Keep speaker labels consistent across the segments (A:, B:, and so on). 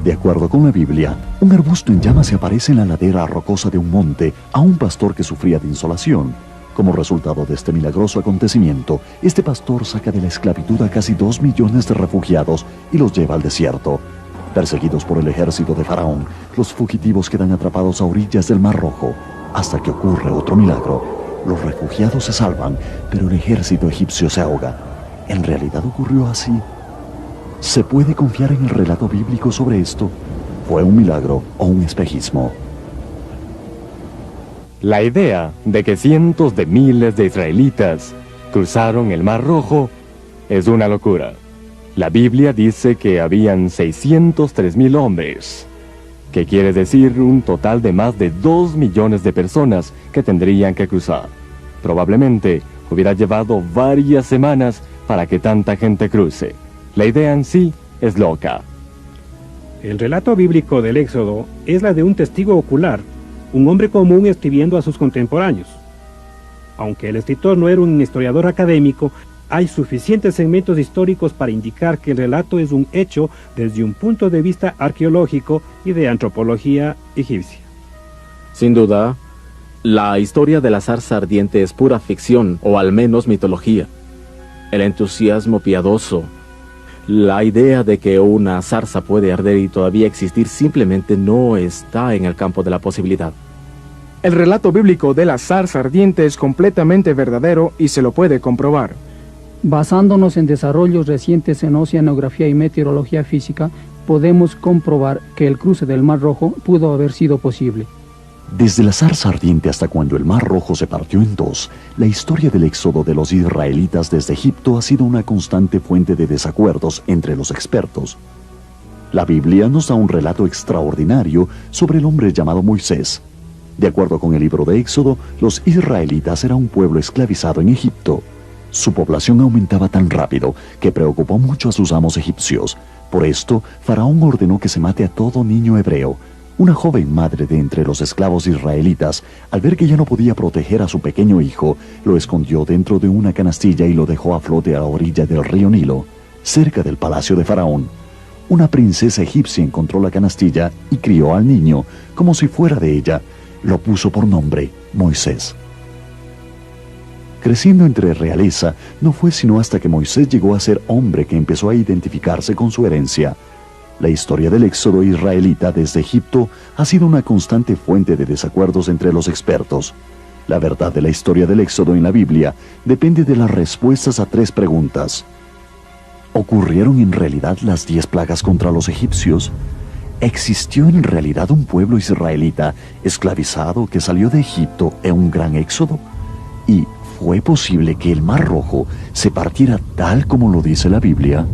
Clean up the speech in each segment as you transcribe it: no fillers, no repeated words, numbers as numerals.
A: De acuerdo con la Biblia, un arbusto en llamas se aparece en la ladera rocosa de un monte a un pastor que sufría de insolación. Como resultado de este milagroso acontecimiento, este pastor saca de la esclavitud a casi 2 millones de refugiados y los lleva al desierto. Perseguidos por el ejército de Faraón, los fugitivos quedan atrapados a orillas del Mar Rojo, hasta que ocurre otro milagro. Los refugiados se salvan, pero el ejército egipcio se ahoga. ¿En realidad ocurrió así? ¿Se puede confiar en el relato bíblico sobre esto? ¿Fue un milagro o un espejismo?
B: La idea de que cientos de miles de israelitas cruzaron el Mar Rojo es una locura. La Biblia dice que habían 603,000 hombres, que quiere decir un total de más de 2 millones de personas que tendrían que cruzar. Probablemente hubiera llevado varias semanas para que tanta gente cruce. La idea en sí es loca.
C: El relato bíblico del Éxodo es la de un testigo ocular, un hombre común escribiendo a sus contemporáneos. Aunque el escritor no era un historiador académico, hay suficientes segmentos históricos para indicar que el relato es un hecho desde un punto de vista arqueológico y de antropología egipcia.
D: Sin duda, la historia de la zarza ardiente es pura ficción, o al menos mitología. El entusiasmo piadoso, la idea de que una zarza puede arder y todavía existir simplemente no está en el campo de la posibilidad.
E: El relato bíblico de la zarza ardiente es completamente verdadero y se lo puede comprobar.
F: Basándonos en desarrollos recientes en oceanografía y meteorología física, podemos comprobar que el cruce del Mar Rojo pudo haber sido posible.
A: Desde la zarza ardiente hasta cuando el Mar Rojo se partió en dos, la historia del éxodo de los israelitas desde Egipto ha sido una constante fuente de desacuerdos entre los expertos. La Biblia nos da un relato extraordinario sobre el hombre llamado Moisés. De acuerdo con el libro de Éxodo, los israelitas eran un pueblo esclavizado en Egipto. Su población aumentaba tan rápido que preocupó mucho a sus amos egipcios. Por esto, Faraón ordenó que se mate a todo niño hebreo. Una joven madre de entre los esclavos israelitas, al ver que ya no podía proteger a su pequeño hijo, lo escondió dentro de una canastilla y lo dejó a flote a la orilla del río Nilo, cerca del palacio de Faraón. Una princesa egipcia encontró la canastilla y crió al niño como si fuera de ella. Lo puso por nombre Moisés. Creciendo entre realeza, no fue sino hasta que Moisés llegó a ser hombre que empezó a identificarse con su herencia. La historia del éxodo israelita desde Egipto ha sido una constante fuente de desacuerdos entre los expertos. La verdad de la historia del éxodo en la Biblia depende de las respuestas a 3 preguntas. ¿Ocurrieron en realidad las 10 plagas contra los egipcios? ¿Existió en realidad un pueblo israelita esclavizado que salió de Egipto en un gran éxodo? ¿Y fue posible que el Mar Rojo se partiera tal como lo dice la Biblia?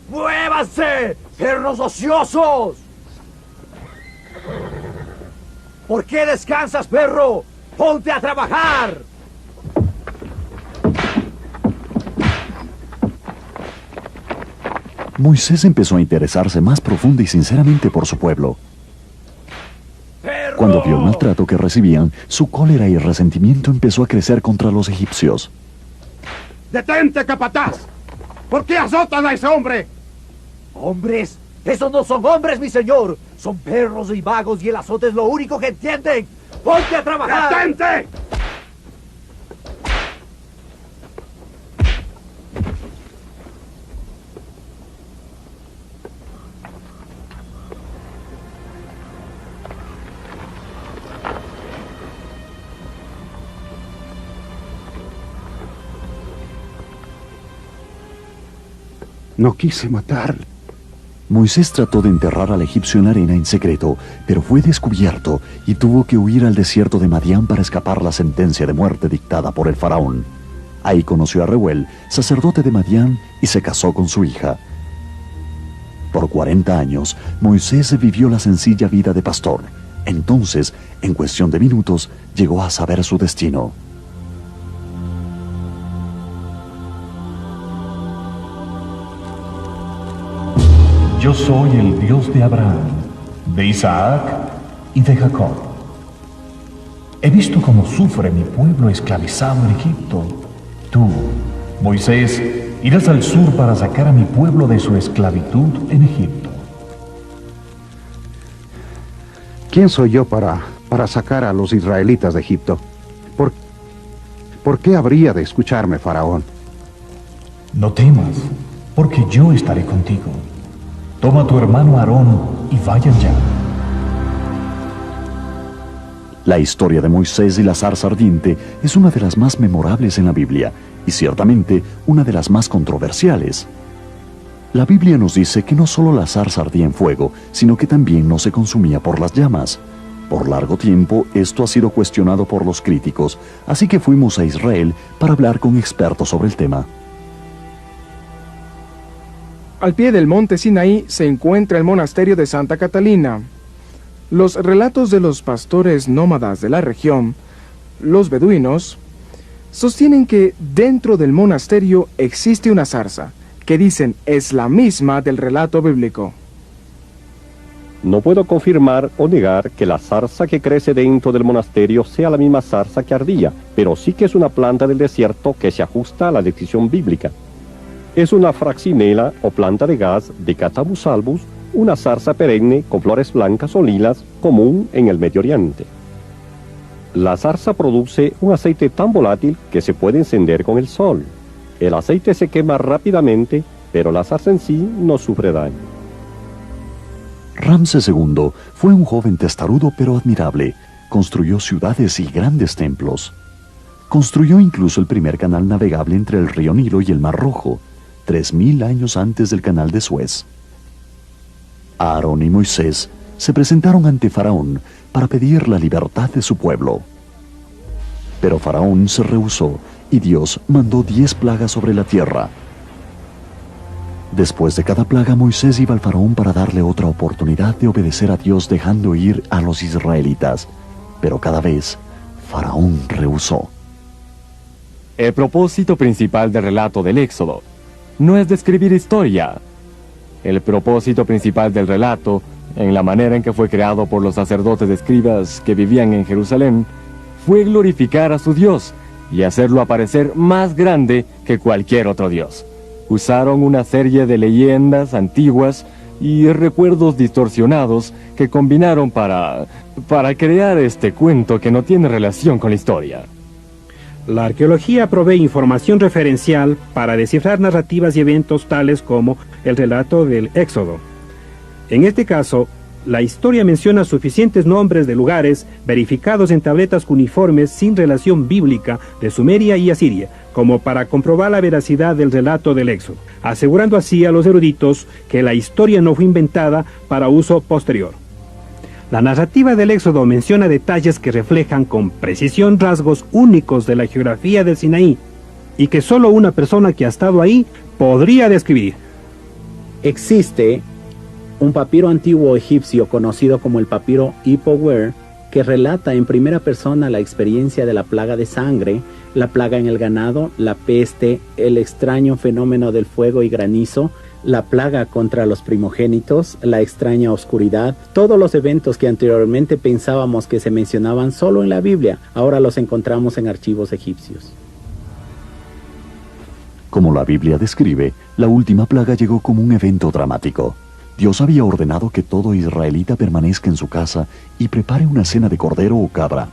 G: ¡Muévanse, perros ociosos! ¿Por qué descansas, perro? ¡Ponte a trabajar!
A: Moisés empezó a interesarse más profunda y sinceramente por su pueblo.
G: ¡Perro!
A: Cuando vio el maltrato que recibían, su cólera y resentimiento empezó a crecer contra los egipcios.
H: ¡Detente, capataz! ¿Por qué azotan a ese hombre?
G: ¿Hombres? ¡Esos no son hombres, mi señor! Son perros y vagos y el azote es lo único que entienden. ¡Ponte a trabajar!
H: ¡Detente! No quise matar.
A: Moisés trató de enterrar al egipcio en la arena en secreto, pero fue descubierto y tuvo que huir al desierto de Madián para escapar la sentencia de muerte dictada por el faraón. Ahí conoció a Reuel, sacerdote de Madián, y se casó con su hija. Por 40 años, Moisés vivió la sencilla vida de pastor. Entonces, en cuestión de minutos, llegó a saber su destino.
I: Yo soy el Dios de Abraham, de Isaac y de Jacob. He visto cómo sufre mi pueblo esclavizado en Egipto. Tú, Moisés, Irás al sur para sacar a mi pueblo de su esclavitud en Egipto.
H: ¿Quién soy yo para sacar a los israelitas de Egipto? ¿Por qué habría de escucharme, Faraón?
I: No temas, porque yo estaré contigo. Toma a tu hermano Aarón y vayan ya.
A: La historia de Moisés y la zarza ardiente es una de las más memorables en la Biblia y ciertamente una de las más controversiales. La Biblia nos dice que no solo la zarza ardía en fuego, sino que también no se consumía por las llamas. Por largo tiempo esto ha sido cuestionado por los críticos, así que fuimos a Israel para hablar con expertos sobre el tema.
E: Al pie del monte Sinaí se encuentra el monasterio de Santa Catalina. Los relatos de los pastores nómadas de la región, los beduinos, sostienen que dentro del monasterio existe una zarza, que dicen es la misma del relato bíblico.
J: No puedo confirmar o negar que la zarza que crece dentro del monasterio sea la misma zarza que ardía, pero sí que es una planta del desierto que se ajusta a la descripción bíblica. Es una fraxinela o planta de gas de Catamus albus, una zarza perenne con flores blancas o lilas común en el Medio Oriente. La zarza produce un aceite tan volátil que se puede encender con el sol. El aceite se quema rápidamente, pero la zarza en sí no sufre daño.
A: Ramsés II fue un joven testarudo pero admirable. Construyó ciudades y grandes templos. Construyó incluso el primer canal navegable entre el río Nilo y el Mar Rojo, 3000 años antes del canal de Suez. Aarón y Moisés se presentaron ante Faraón para pedir la libertad de su pueblo. Pero Faraón se rehusó y Dios mandó 10 plagas sobre la tierra. Después de cada plaga, Moisés iba al Faraón para darle otra oportunidad de obedecer a Dios dejando ir a los israelitas. Pero cada vez, Faraón rehusó.
B: El propósito principal del relato del Éxodo no es describir historia. El propósito principal del relato, en la manera en que fue creado por los sacerdotes escribas que vivían en Jerusalén, fue glorificar a su Dios y hacerlo aparecer más grande que cualquier otro Dios. Usaron una serie de leyendas antiguas y recuerdos distorsionados que combinaron para crear este cuento que no tiene relación con la historia.
C: La arqueología provee información referencial para descifrar narrativas y eventos tales como el relato del Éxodo. En este caso, la historia menciona suficientes nombres de lugares verificados en tabletas cuneiformes sin relación bíblica de Sumeria y Asiria, como para comprobar la veracidad del relato del Éxodo, asegurando así a los eruditos que la historia no fue inventada para uso posterior. La narrativa del Éxodo menciona detalles que reflejan con precisión rasgos únicos de la geografía del Sinaí y que solo una persona que ha estado ahí podría describir.
K: Existe un papiro antiguo egipcio conocido como el papiro Ipo-Ware que relata en primera persona la experiencia de la plaga de sangre, la plaga en el ganado, la peste, el extraño fenómeno del fuego y granizo, la plaga contra los primogénitos, la extraña oscuridad, todos los eventos que anteriormente pensábamos que se mencionaban solo en la Biblia, ahora los encontramos en archivos egipcios.
A: Como la Biblia describe, la última plaga llegó como un evento dramático. Dios había ordenado que todo israelita permanezca en su casa y prepare una cena de cordero o cabra.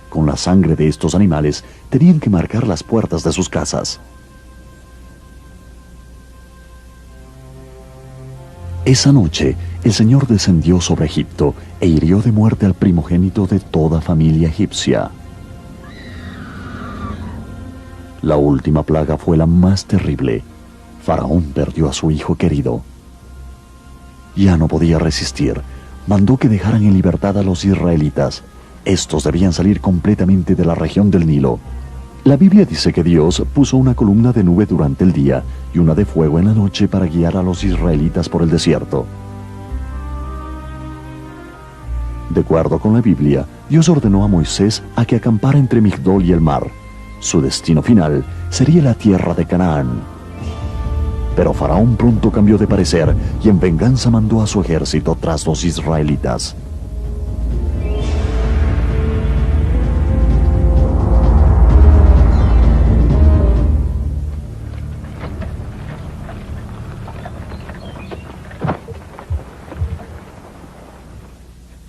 A: Con la sangre de estos animales tenían que marcar las puertas de sus casas. Esa noche, el Señor descendió sobre Egipto e hirió de muerte al primogénito de toda familia egipcia. La última plaga fue la más terrible. Faraón perdió a su hijo querido. Ya no podía resistir. Mandó que dejaran en libertad a los israelitas. Estos debían salir completamente de la región del Nilo. La Biblia dice que Dios puso una columna de nube durante el día y una de fuego en la noche para guiar a los israelitas por el desierto. De acuerdo con la Biblia, Dios ordenó a Moisés a que acampara entre Migdol y el mar. Su destino final sería la tierra de Canaán. Pero Faraón pronto cambió de parecer y en venganza mandó a su ejército tras los israelitas.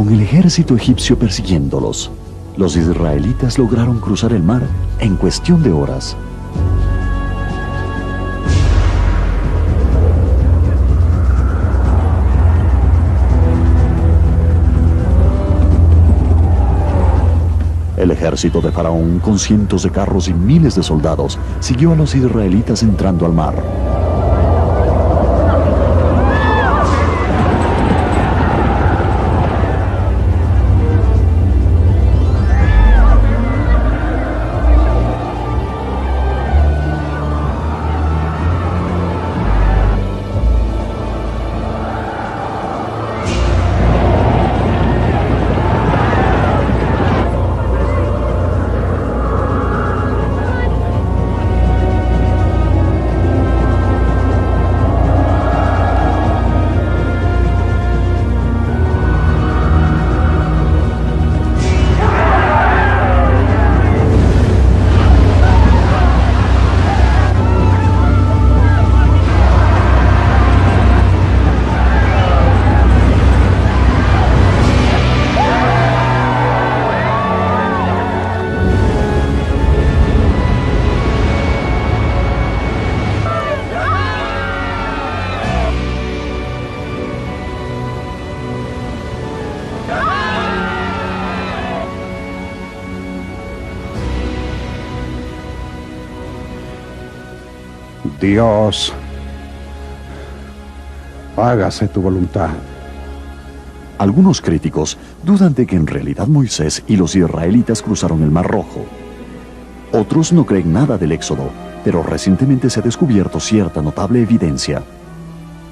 A: Con el ejército egipcio persiguiéndolos, los israelitas lograron cruzar el mar en cuestión de horas. El ejército de Faraón, con cientos de carros y miles de soldados, siguió a los israelitas entrando al mar.
H: Dios, hágase tu voluntad.
A: Algunos críticos dudan de que en realidad Moisés y los israelitas cruzaron el Mar Rojo. Otros no creen nada del Éxodo, pero recientemente se ha descubierto cierta notable evidencia.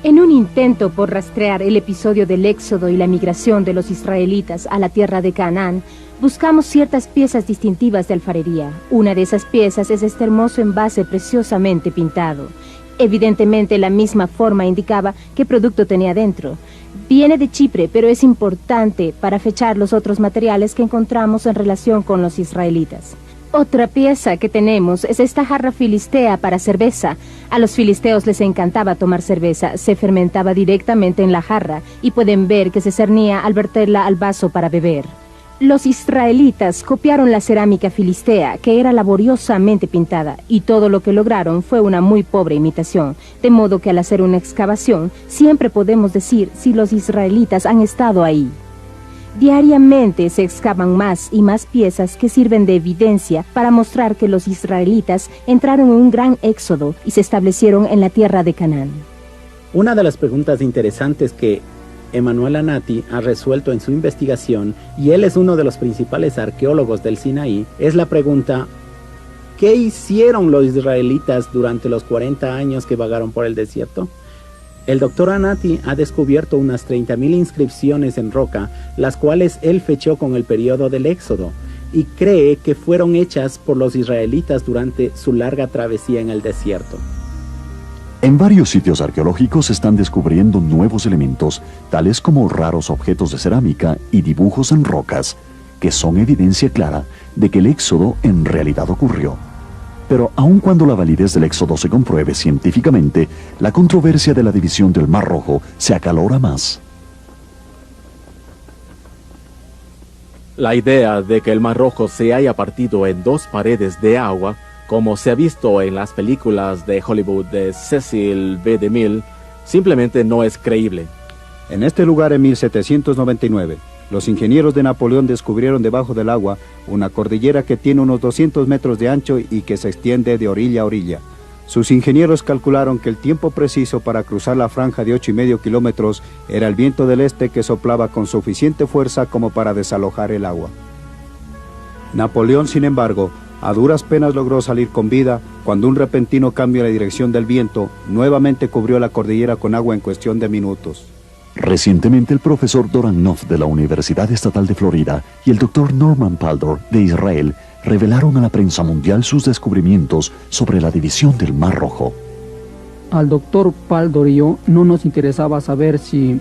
L: En un intento por rastrear el episodio del Éxodo y la migración de los israelitas a la tierra de Canaán, buscamos ciertas piezas distintivas de alfarería. Una de esas piezas es este hermoso envase preciosamente pintado. Evidentemente la misma forma indicaba qué producto tenía dentro. Viene de Chipre, pero es importante para fechar los otros materiales que encontramos en relación con los israelitas. Otra pieza que tenemos es esta jarra filistea para cerveza. A los filisteos les encantaba tomar cerveza. Se fermentaba directamente en la jarra y pueden ver que se cernía al verterla al vaso para beber. Los israelitas copiaron la cerámica filistea, que era laboriosamente pintada, y todo lo que lograron fue una muy pobre imitación, de modo que al hacer una excavación, siempre podemos decir si los israelitas han estado ahí. Diariamente se excavan más y más piezas que sirven de evidencia para mostrar que los israelitas entraron en un gran éxodo y se establecieron en la tierra de Canaán.
K: Una de las preguntas interesantes que Emanuel Anati ha resuelto en su investigación, y él es uno de los principales arqueólogos del Sinaí, es la pregunta: ¿qué hicieron los israelitas durante los 40 años que vagaron por el desierto? El doctor Anati ha descubierto unas 30.000 inscripciones en roca, las cuales él fechó con el periodo del Éxodo, y cree que fueron hechas por los israelitas durante su larga travesía en el desierto.
A: En varios sitios arqueológicos se están descubriendo nuevos elementos, tales como raros objetos de cerámica y dibujos en rocas, que son evidencia clara de que el éxodo en realidad ocurrió. Pero aun cuando la validez del éxodo se compruebe científicamente, la controversia de la división del Mar Rojo se acalora más.
D: La idea de que el Mar Rojo se haya partido en dos paredes de agua, como se ha visto en las películas de Hollywood de Cecil B. DeMille, simplemente no es creíble.
M: En este lugar, en 1799, los ingenieros de Napoleón descubrieron debajo del agua una cordillera que tiene unos 200 metros de ancho y que se extiende de orilla a orilla. Sus ingenieros calcularon que el tiempo preciso para cruzar la franja de 8,5 kilómetros era el viento del este, que soplaba con suficiente fuerza como para desalojar el agua. Napoleón, sin embargo, a duras penas logró salir con vida cuando un repentino cambio en la dirección del viento nuevamente cubrió la cordillera con agua en cuestión de minutos.
A: Recientemente el profesor Doran Noff de la Universidad Estatal de Florida y el doctor Norman Paldor de Israel revelaron a la prensa mundial sus descubrimientos sobre la división del Mar Rojo.
F: Al doctor Paldor y yo no nos interesaba saber si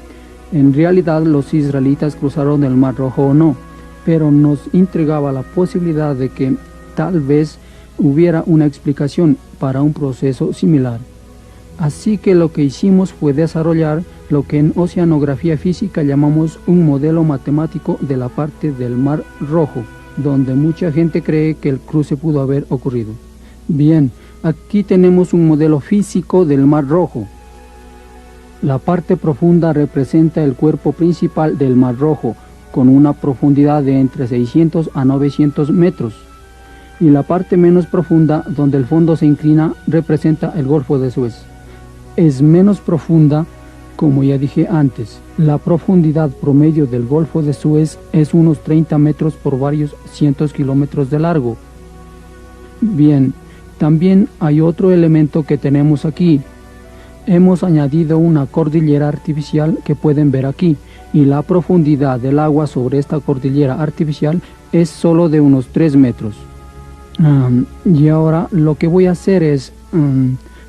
F: en realidad los israelitas cruzaron el Mar Rojo o no, pero nos intrigaba la posibilidad de que tal vez hubiera una explicación para un proceso similar. Así que lo que hicimos fue desarrollar lo que en oceanografía física llamamos un modelo matemático de la parte del Mar Rojo, donde mucha gente cree que el cruce pudo haber ocurrido. Bien, aquí tenemos un modelo físico del Mar Rojo. La parte profunda representa el cuerpo principal del Mar Rojo, con una profundidad de entre 600 a 900 metros. Y la parte menos profunda, donde el fondo se inclina, representa el Golfo de Suez. Es menos profunda, como ya dije antes. La profundidad promedio del Golfo de Suez es unos 30 metros por varios cientos kilómetros de largo. Bien, también hay otro elemento que tenemos aquí. Hemos añadido una cordillera artificial que pueden ver aquí, y la profundidad del agua sobre esta cordillera artificial es solo de unos 3 metros. Y ahora lo que voy a hacer es,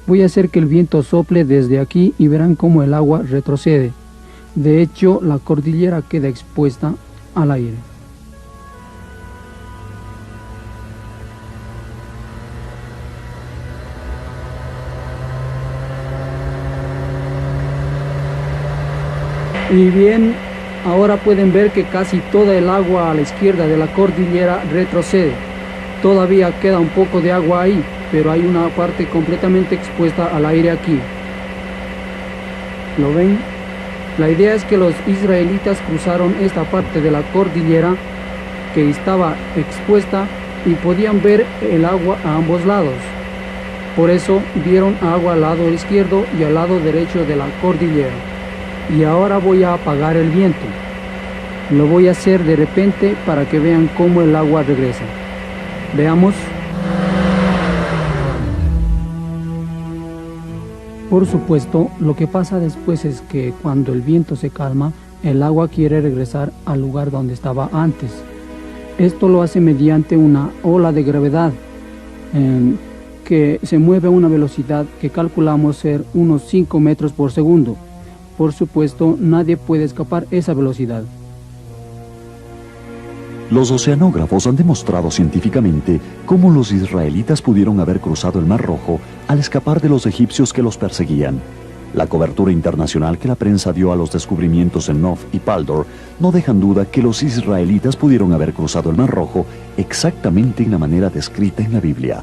F: voy a hacer que el viento sople desde aquí y verán cómo el agua retrocede. De hecho, la cordillera queda expuesta al aire. Y bien, ahora pueden ver que casi toda el agua a la izquierda de la cordillera retrocede. Todavía queda un poco de agua ahí, pero hay una parte completamente expuesta al aire aquí. ¿Lo ven? La idea es que los israelitas cruzaron esta parte de la cordillera que estaba expuesta y podían ver el agua a ambos lados. Por eso vieron agua al lado izquierdo y al lado derecho de la cordillera. Y ahora voy a apagar el viento. Lo voy a hacer de repente para que vean cómo el agua regresa. Veamos. Por supuesto, lo que pasa después es que cuando el viento se calma, el agua quiere regresar al lugar donde estaba antes. Esto lo hace mediante una ola de gravedad que se mueve a una velocidad que calculamos ser unos 5 metros por segundo. Por supuesto, nadie puede escapar esa velocidad.
A: Los oceanógrafos han demostrado científicamente cómo los israelitas pudieron haber cruzado el Mar Rojo al escapar de los egipcios que los perseguían. La cobertura internacional que la prensa dio a los descubrimientos en Nof y Paldor no dejan duda que los israelitas pudieron haber cruzado el Mar Rojo exactamente en la manera descrita en la Biblia.